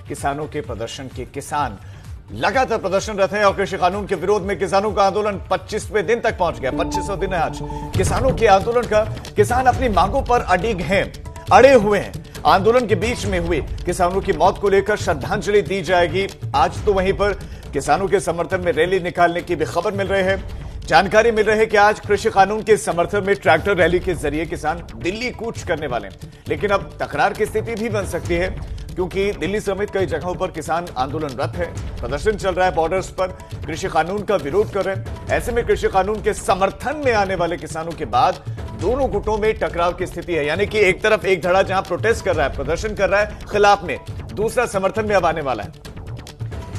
किसानों के प्रदर्शन के किसान लगातार प्रदर्शनरत हैं और कृषि कानून के विरोध में किसानों का आंदोलन 25वें दिन तक पहुंच गया। 25वां दिन है आज किसानों के आंदोलन का। किसान अपनी मांगों पर अडिग हैं, अड़े हुए हैं। आंदोलन के बीच में हुई किसानों की मौत को लेकर श्रद्धांजलि दी जाएगी आज। तो वहीं पर किसानों के समर्थन में रैली निकालने की भी खबर मिल रही है। जानकारी मिल रही है कि आज कृषि कानून के समर्थन में ट्रैक्टर रैली के जरिए किसान दिल्ली कूच करने वाले हैं। लेकिन अब तकरार की स्थिति भी बन सकती है, क्योंकि दिल्ली समेत कई जगहों पर किसान आंदोलनरत है। प्रदर्शन चल रहा है, बॉर्डर्स पर कृषि कानून का विरोध कर रहे हैं। ऐसे में कृषि कानून के समर्थन में आने वाले किसानों के बाद दोनों गुटों में टकराव की स्थिति है। यानी कि एक तरफ एक धड़ा जहां प्रोटेस्ट कर रहा है, प्रदर्शन कर रहा है खिलाफ में, दूसरा समर्थन में अब आने वाला है।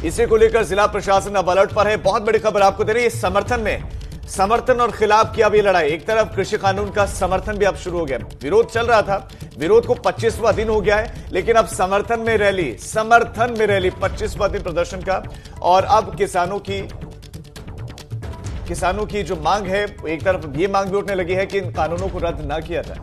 इसी को लेकर जिला प्रशासन अब अलर्ट पर है। बहुत बड़ी खबर आपको दे रही है, समर्थन में, समर्थन और खिलाफ की अब ये लड़ाई। एक तरफ कृषि कानून का समर्थन भी अब शुरू हो गया। विरोध चल रहा था, विरोध को 25वां दिन हो गया है, लेकिन अब समर्थन में रैली, 25वां दिन प्रदर्शन का। और अब किसानों की जो मांग है, एक तरफ ये मांग भी उठने लगी है कि इन कानूनों को रद्द ना किया जाए।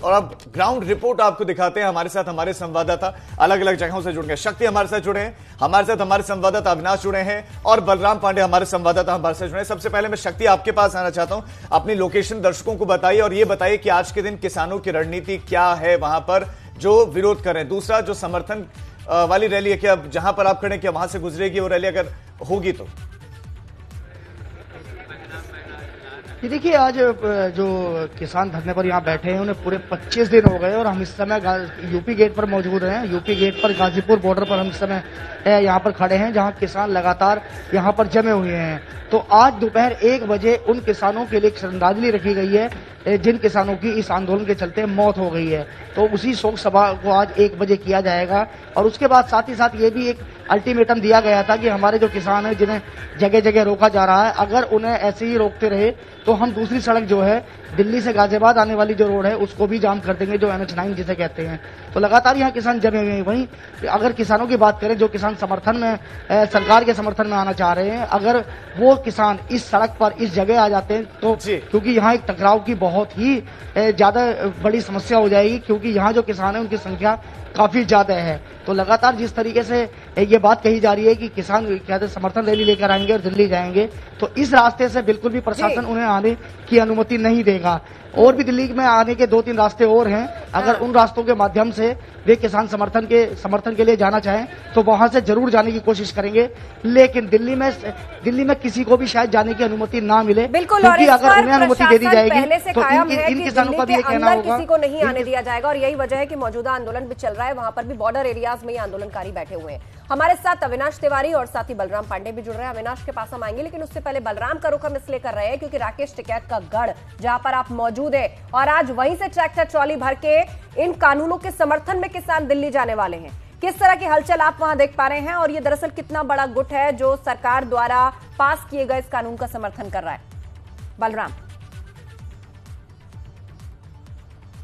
और अब ग्राउंड रिपोर्ट आपको दिखाते हैं। हमारे साथ हमारे संवाददाता अलग अलग जगहों से जुड़ गए। शक्ति हमारे साथ जुड़े हैं, हमारे साथ हमारे संवाददाता अविनाश जुड़े हैं और बलराम पांडे हमारे संवाददाता हमारे साथ जुड़े हैं। सबसे पहले मैं शक्ति आपके पास आना चाहता हूं, अपनी लोकेशन दर्शकों को बताइए और यह बताइए कि आज के दिन किसानों की रणनीति क्या है वहां पर जो विरोध कर रहे हैं। दूसरा, जो समर्थन वाली रैली है, कि अब जहां पर आप खड़े क्या वहां से गुजरेगी वो रैली, अगर होगी तो? ये देखिए, आज जो किसान धरने पर यहाँ बैठे हैं उन्हें पूरे 25 दिन हो गए और हम इस समय यूपी गेट पर मौजूद हैं। यूपी गेट पर गाजीपुर बॉर्डर पर हम इस समय यहाँ पर खड़े हैं, जहाँ किसान लगातार यहाँ पर जमे हुए हैं। तो आज दोपहर 1 बजे उन किसानों के लिए श्रद्धांजलि रखी गई है जिन किसानों की इस आंदोलन के चलते मौत हो गई है। तो उसी शोक सभा को आज 1 बजे किया जाएगा और उसके बाद साथ ही साथ ये भी एक अल्टीमेटम दिया गया था कि हमारे जो किसान हैं जिन्हें जगह जगह रोका जा रहा है, अगर उन्हें ऐसे ही रोकते रहे तो हम दूसरी सड़क जो है दिल्ली से गाजियाबाद आने वाली जो रोड है उसको भी जाम कर देंगे, जो NH9 जिसे कहते हैं। तो लगातार यहाँ किसान जमे हुए हैं। वहीं अगर किसानों की बात करें, जो किसान समर्थन में सरकार के समर्थन में आना चाह रहे हैं, अगर वो किसान इस सड़क पर इस जगह आ जाते हैं तो क्योंकि यहाँ एक टकराव की बहुत ही ज्यादा बड़ी समस्या हो जाएगी, क्योंकि यहाँ जो किसान है उनकी संख्या काफी ज्यादा है। तो लगातार जिस तरीके से ये बात कही जा रही है कि किसान कहते समर्थन रैली लेकर आएंगे और दिल्ली जाएंगे, तो इस रास्ते से बिल्कुल भी प्रशासन उन्हें आने की अनुमति नहीं देगा। और भी दिल्ली में आने के 2-3 रास्ते और हैं, अगर उन रास्तों के माध्यम से वे किसान समर्थन के लिए जाना चाहें तो वहां से जरूर जाने की कोशिश करेंगे। लेकिन दिल्ली में किसी को भी शायद जाने की अनुमति ना मिले, क्योंकि अगर उन्हें अनुमति दे दी जाएगी तो इन किसानों का भी ये कहना होगा किसी को नहीं आने दिया जाएगा। और यही वजह है कि मौजूदा आंदोलन भी चल रहा है, वहां पर भी बॉर्डर एरियाज में आंदोलनकारी बैठे हुए हैं। हमारे साथ अविनाश तिवारी और साथ ही बलराम पांडे भी जुड़ रहे हैं। अविनाश के पास हम आएंगे, लेकिन उससे पहले बलराम का रुख हम इसलिए कर रहे हैं क्योंकि राकेश टिकैत का गढ़ जहां पर आप मौजूद है और आज वहीं से ट्रैक्टर ट्रॉली भर के इन कानूनों के समर्थन में किसान दिल्ली जाने वाले हैं। किस तरह की हलचल आप वहां देख पा रहे हैं और ये दरअसल कितना बड़ा गुट है जो सरकार द्वारा पास किए गए इस कानून का समर्थन कर रहा है? बलराम।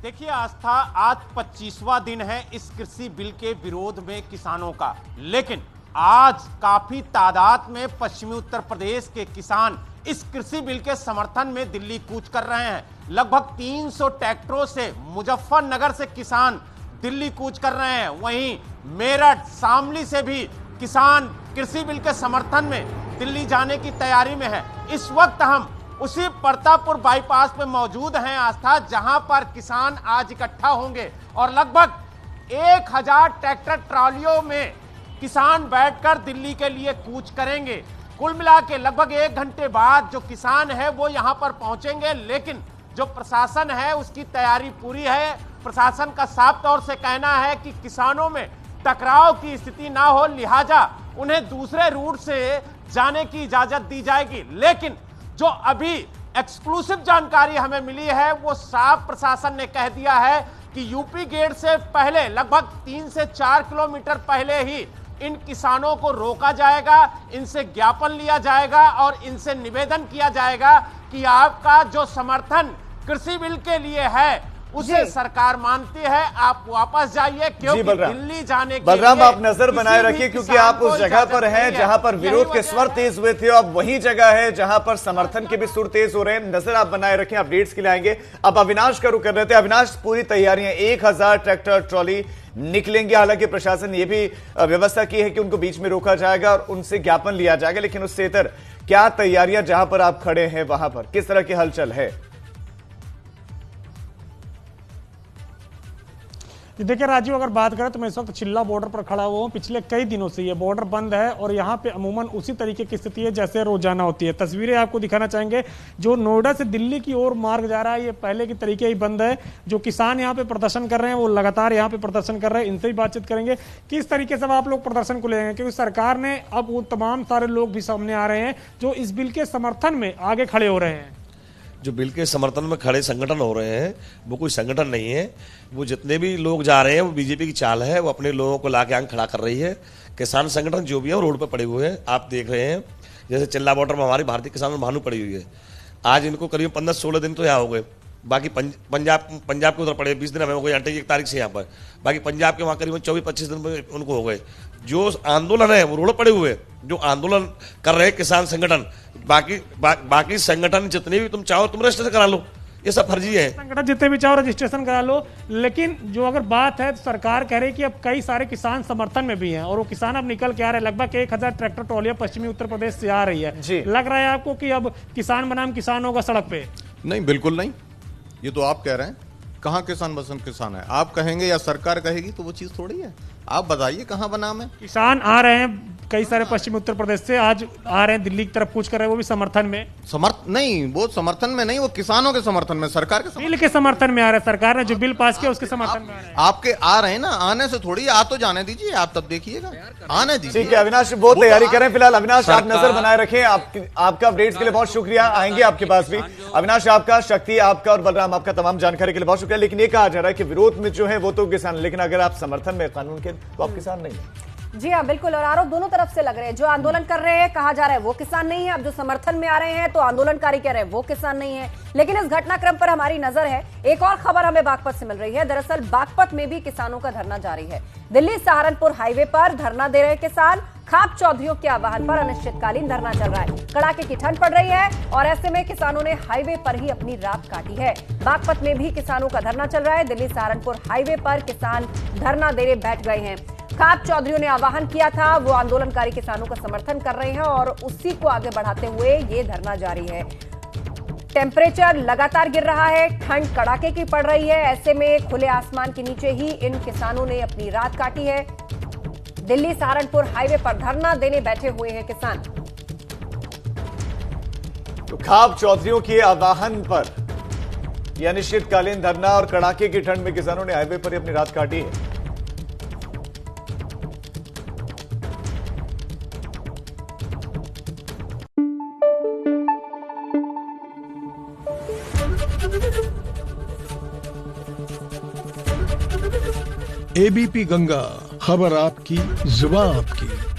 देखिए आस्था, आज 25वां दिन है इस कृषि बिल के विरोध में किसानों का, लेकिन आज काफी तादाद में पश्चिमी उत्तर प्रदेश के किसान इस कृषि बिल के समर्थन में दिल्ली कूच कर रहे हैं। लगभग 300 ट्रैक्टरों से मुजफ्फरनगर से किसान दिल्ली कूच कर रहे हैं। वहीं मेरठ, शामली से भी किसान कृषि बिल के समर्थन में दिल्ली जाने की तैयारी में है। इस वक्त हम उसी प्रतापपुर बाईपास पे मौजूद हैं आस्था, जहां पर किसान आज इकट्ठा होंगे और लगभग 1000 ट्रैक्टर ट्रॉलियों में किसान बैठकर दिल्ली के लिए कूच करेंगे। कुल मिला के लगभग 1 घंटे बाद जो किसान है वो यहां पर पहुंचेंगे, लेकिन जो प्रशासन है उसकी तैयारी पूरी है। प्रशासन का साफ तौर से कहना है कि किसानों में टकराव की स्थिति ना हो, लिहाजा उन्हें दूसरे रूट से जाने की इजाजत दी जाएगी। लेकिन जो अभी एक्सक्लूसिव जानकारी हमें मिली है वो साफ प्रशासन ने कह दिया है कि यूपी गेट से पहले लगभग 3 से 4 किलोमीटर पहले ही इन किसानों को रोका जाएगा, इनसे ज्ञापन लिया जाएगा और इनसे निवेदन किया जाएगा कि आपका जो समर्थन कृषि बिल के लिए है उसे जी। सरकार मानती है। आप वापस जाइए, क्योंकि बलराम। दिल्ली जाने के बलराम, लिए आप नजर बनाए किसी भी रखिए, क्योंकि किसान आप को उस जगह इजाजत पर हैं नहीं है। जहां पर यही विरोध के वजह स्वर है। तेज हुए थे, अब वही जगह है जहां पर समर्थन के भी सुर तेज हो रहे हैं। नजर आप बनाए रखें, अपडेट्स के लिए आएंगे। अब अविनाश का रुख कर रहे थे। अविनाश, पूरी तैयारियां, 1000 ट्रैक्टर ट्रॉली निकलेंगे। हालांकि प्रशासन ने भी व्यवस्था की है कि उनको बीच में रोका जाएगा और उनसे ज्ञापन लिया जाएगा, लेकिन उससे इतर क्या तैयारियां जहां पर आप खड़े हैं वहां पर किस तरह की हलचल है? देखिए राजीव, अगर बात करें तो मैं इस वक्त चिल्ला बॉर्डर पर खड़ा हुआ हूँ। पिछले कई दिनों से ये बॉर्डर बंद है और यहाँ पे अमूमन उसी तरीके की स्थिति है जैसे रोजाना होती है। तस्वीरें आपको दिखाना चाहेंगे। जो नोएडा से दिल्ली की ओर मार्ग जा रहा है, ये पहले की तरीके ही बंद है। जो किसान यहाँ पे प्रदर्शन कर रहे हैं वो लगातार यहाँ पे प्रदर्शन कर रहे हैं। इनसे भी बातचीत करेंगे किस तरीके से आप लोग प्रदर्शन को लेंगे, क्योंकि सरकार ने अब वो तमाम सारे लोग भी सामने आ रहे हैं जो इस बिल के समर्थन में आगे खड़े हो रहे हैं। जो बिल के समर्थन में खड़े संगठन हो रहे हैं वो कोई संगठन नहीं है। वो जितने भी लोग जा रहे हैं वो बीजेपी की चाल है। वो अपने लोगों को लाके आंख खड़ा कर रही है। किसान संगठन जो भी है वो रोड पर पड़े हुए हैं, आप देख रहे हैं। जैसे चिल्ला बॉर्डर में हमारी भारतीय किसान भानु पड़ी हुई है। आज इनको करीब 15-16 दिन तो यहाँ हो गए। बाकी पंजाब के उधर पड़े 20 दिन हमें हो गए, 1 तारीख से यहाँ पर। बाकी पंजाब के वहाँ करीबन 24-25 दिन में उनको हो गए। जो आंदोलन है वो रोड पड़े हुए हैं। जो आंदोलन कर रहे हैं किसान संगठन, बाकी संगठन जितने भी तुम चाहो तुम रजिस्ट्रेशन करा लो, ये सब फर्जी है। संगठन जितने भी चाहो रजिस्ट्रेशन करा लो। लेकिन जो अगर बात है तो सरकार कह रही है कि अब कई सारे किसान समर्थन में भी हैं और वो किसान अब निकल के आ रहे हैं। लगभग 1000 ट्रैक्टर ट्रॉलियां पश्चिमी उत्तर प्रदेश से आ रही है। लग रहा है आपको कि अब किसान बनाम किसान होगा सड़क पे? नहीं, बिल्कुल नहीं। ये तो आप कह रहे हैं। कहाँ किसान बसन किसान है? आप कहेंगे या सरकार कहेगी तो वो चीज थोड़ी है। आप बताइए कहाँ बनाम है? किसान आ रहे हैं कई सारे पश्चिमी उत्तर प्रदेश से, आज आ रहे हैं दिल्ली की तरफ कूच कर रहे हैं, वो भी समर्थन में। नहीं, वो समर्थन में नहीं, वो किसानों के समर्थन में, सरकार के बिल के समर्थन में आ रहे हैं। सरकार ने जो बिल पास किया उसके समर्थन में आ रहे हैं। आपके आ रहे हैं ना, आने से थोड़ी, आ तो जाने दीजिए, आप तब देखिएगा, आने दीजिए। ठीक है अविनाश, वो तैयारी करें। फिलहाल अविनाश, आप नजर बनाए रखें। आपका अपडेट्स के लिए बहुत शुक्रिया। आएंगे आपके पास भी। अविनाश, आपका, शक्ति आपका और बलराम आपका तमाम जानकारी के लिए बहुत शुक्रिया। लेकिन ये कहा जा रहा है कि विरोध में जो है वो तो किसान, लेकिन अगर आप समर्थन में कानून के तो आप किसान नहीं है। जी हाँ, बिल्कुल। और आरोप दोनों तरफ से लग रहे हैं। जो आंदोलन कर रहे हैं कहा जा रहा है वो किसान नहीं है, अब जो समर्थन में आ रहे हैं तो आंदोलनकारी कह रहे हैं वो किसान नहीं है। लेकिन इस घटनाक्रम पर हमारी नजर है। एक और खबर हमें बागपत से मिल रही है। दरअसल बागपत में भी किसानों का धरना जारी है। दिल्ली सहारनपुर हाईवे पर धरना दे रहे किसान। खाप चौधरियों के आह्वान पर अनिश्चितकालीन धरना चल रहा है। कड़ाके की ठंड पड़ रही है और ऐसे में किसानों ने हाईवे पर ही अपनी रात काटी है। बागपत में भी किसानों का धरना चल रहा है। दिल्ली सहारनपुर हाईवे पर किसान धरना देने बैठ गए हैं। खाप चौधरियों ने आह्वान किया था, वो आंदोलनकारी किसानों का समर्थन कर रहे हैं और उसी को आगे बढ़ाते हुए ये धरना जारी है। टेम्परेचर लगातार गिर रहा है, ठंड कड़ाके की पड़ रही है। ऐसे में खुले आसमान के नीचे ही इन किसानों ने अपनी रात काटी है। दिल्ली सहारनपुर हाईवे पर धरना देने बैठे हुए हैं किसान। तो खाप चौधरियों के आह्वान पर यह अनिश्चितकालीन धरना और कड़ाके की ठंड में किसानों ने हाईवे पर ही अपनी रात काटी है। एबीपी गंगा, खबर आपकी, जुबान आपकी।